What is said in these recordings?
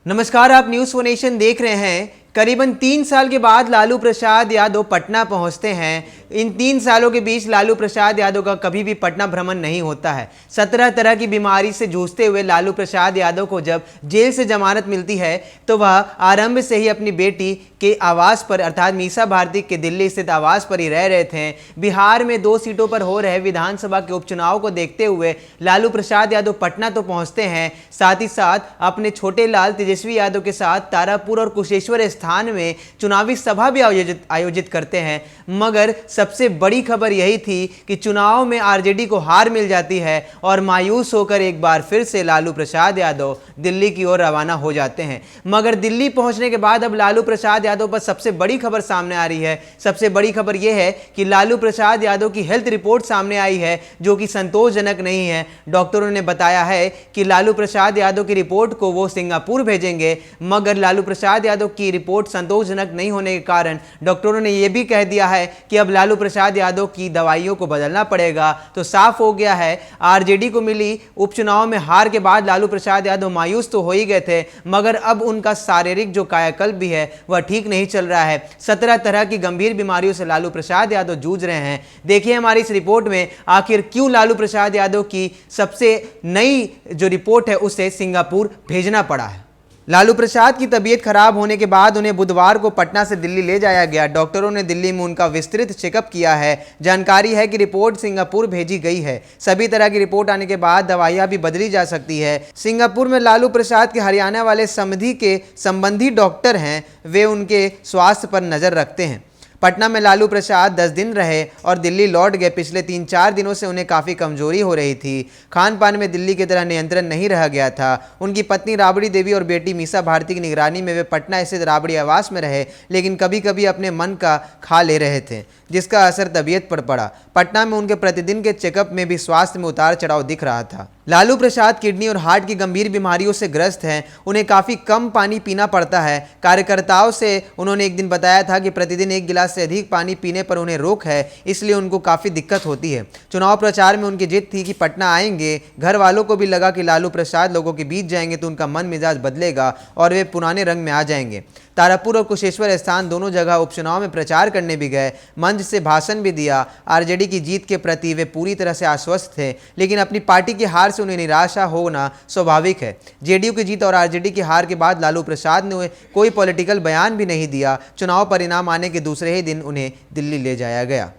नमस्कार, आप news one nation देख रहे हैं। करीबन 3 साल के बाद लालू प्रसाद यादव पटना पहुंचते हैं। इन 3 सालों के बीच लालू प्रसाद यादव का कभी भी पटना भ्रमण नहीं होता है। 17 तरह की बीमारी से जूझते हुए लालू प्रसाद यादव को जब जेल से जमानत मिलती है तो वह आरंभ से ही अपनी बेटी के आवास पर अर्थात मीसा भारती के दिल्ली स्थित आवास पर ही रह रहे थे। बिहार में 2 सीटों पर हो रहे विधानसभा के उपचुनाव को देखते हुए लालू प्रसाद यादव पटना तो पहुंचते हैं, साथ ही साथ अपने छोटे लाल तेजस्वी यादव के साथ तारापुर और कुशेश्वर स्थान में चुनावी सभा भी आयोजित करते हैं। मगर सबसे बड़ी खबर यही थी कि चुनाव में आरजेडी को हार मिल जाती है और मायूस होकर एक बार फिर से लालू प्रसाद यादव दिल्ली की ओर रवाना हो जाते हैं। मगर दिल्ली पहुंचने के बाद अब लालू प्रसाद यादव पर सबसे बड़ी खबर सामने आ रही है। सबसे बड़ी खबर यह है कि लालू प्रसाद यादव की हेल्थ रिपोर्ट सामने आई है जो कि संतोषजनक नहीं है। डॉक्टरों ने बताया है कि लालू प्रसाद यादव की रिपोर्ट को वो सिंगापुर भेजेंगे, मगर लालू प्रसाद यादव की रिपोर्ट संतोषजनक नहीं होने के कारण डॉक्टरों ने यह भी कह दिया है कि अब लालू प्रसाद यादव की दवाइयों को बदलना पड़ेगा। तो साफ हो गया है, आरजेडी को मिली उपचुनाव में हार के बाद लालू प्रसाद यादव मायूस तो हो ही गए थे, मगर अब उनका शारीरिक जो कायाकल्प भी है वह ठीक नहीं चल रहा है। 17 तरह की गंभीर बीमारियों से लालू प्रसाद यादव जूझ रहे हैं। देखिए हमारी इस रिपोर्ट में आखिर क्यों लालू प्रसाद यादव की सबसे नई जो रिपोर्ट है उसे सिंगापुर भेजना पड़ा है। लालू प्रसाद की तबीयत खराब होने के बाद उन्हें बुधवार को पटना से दिल्ली ले जाया गया। डॉक्टरों ने दिल्ली में उनका विस्तृत चेकअप किया है। जानकारी है कि रिपोर्ट सिंगापुर भेजी गई है। सभी तरह की रिपोर्ट आने के बाद दवाइयां भी बदली जा सकती है। सिंगापुर में लालू प्रसाद के हरियाणा वाले समधि के संबंधी डॉक्टर हैं, वे उनके स्वास्थ्य पर नजर रखते हैं। पटना में लालू प्रसाद 10 दिन रहे और दिल्ली लौट गए। पिछले 3-4 दिनों से उन्हें काफ़ी कमजोरी हो रही थी। खान पान में दिल्ली की तरह नियंत्रण नहीं रह गया था। उनकी पत्नी राबड़ी देवी और बेटी मीसा भारती की निगरानी में वे पटना स्थित राबड़ी आवास में रहे, लेकिन कभी कभी अपने मन का खा ले रहे थे, जिसका असर तबीयत पर पड़ा। पटना में उनके प्रतिदिन के चेकअप में भी स्वास्थ्य में उतार चढ़ाव दिख रहा था। लालू प्रसाद किडनी और हार्ट की गंभीर बीमारियों से ग्रस्त हैं। उन्हें काफ़ी कम पानी पीना पड़ता है। कार्यकर्ताओं से उन्होंने एक दिन बताया था कि प्रतिदिन 1 गिलास से अधिक पानी पीने पर उन्हें रोक है, इसलिए उनको काफ़ी दिक्कत होती है। चुनाव प्रचार में उनकी जिद थी कि पटना आएंगे। घर वालों को भी लगा कि लालू प्रसाद लोगों के बीच जाएंगे तो उनका मन मिजाज बदलेगा और वे पुराने रंग में आ जाएंगे। तारापुर और कुशेश्वर स्थान दोनों जगह उपचुनाव में प्रचार करने भी गए, मंच से भाषण भी दिया। आरजेडी की जीत के प्रति वे पूरी तरह से आश्वस्त थे, लेकिन अपनी पार्टी की हार से उन्हें निराशा होना स्वाभाविक है। जेडीयू की जीत और आरजेडी की हार के बाद लालू प्रसाद ने कोई पॉलिटिकल बयान भी नहीं दिया। चुनाव परिणाम आने के दूसरे ही दिन उन्हें दिल्ली ले जाया गया।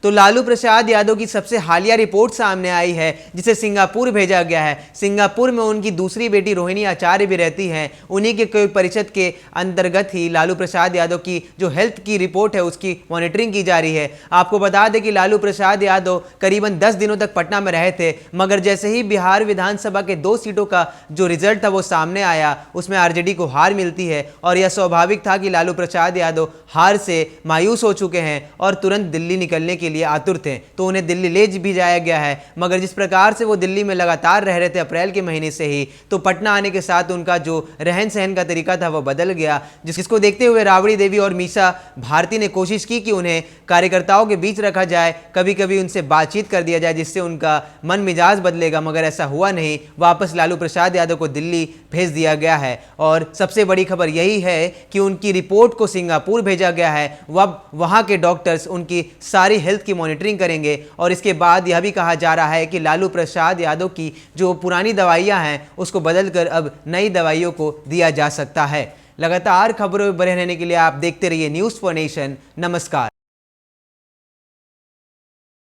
तो लालू प्रसाद यादव की सबसे हालिया रिपोर्ट सामने आई है जिसे सिंगापुर भेजा गया है। सिंगापुर में उनकी दूसरी बेटी रोहिणी आचार्य भी रहती हैं। उन्हीं के कोई परिषद के अंतर्गत ही लालू प्रसाद यादव की जो हेल्थ की रिपोर्ट है उसकी मॉनिटरिंग की जा रही है। आपको बता दें कि लालू प्रसाद यादव करीबन 10 दिनों तक पटना में रहे थे, मगर जैसे ही बिहार विधानसभा के 2 सीटों का जो रिजल्ट था वो सामने आया, उसमें आरजेडी को हार मिलती है और यह स्वाभाविक था कि लालू प्रसाद यादव हार से मायूस हो चुके हैं और तुरंत दिल्ली निकलने के लिए आतुर थे। तो उन्हें दिल्ली ले भी जाया गया है, मगर जिस प्रकार से वो दिल्ली में लगातार रह रहे थे अप्रैल के महीने से ही, तो पटना आने के साथ उनका जो रहन सहन का तरीका था वो बदल गया, जिसको देखते हुए राबड़ी देवी और मीसा भारती ने कोशिश की कि उन्हें कार्यकर्ताओं के बीच रखा जाए, कभी कभी उनसे बातचीत कर दिया जाए जिससे उनका मन मिजाज बदलेगा, मगर ऐसा हुआ नहीं। वापस लालू प्रसाद यादव को दिल्ली भेज दिया गया है और सबसे बड़ी खबर यही है कि उनकी रिपोर्ट को सिंगापुर भेजा गया है। वहाँ के डॉक्टर्स उनकी सारी हेल्थ की मॉनिटरिंग करेंगे और इसके बाद यह भी कहा जा रहा है कि लालू प्रसाद यादव की जो पुरानी दवाइयां हैं उसको बदलकर अब नई दवाइयों को दिया जा सकता है। लगातार खबरों में बने रहने के लिए आप देखते रहिए न्यूज़ वन नेशन। नमस्कार।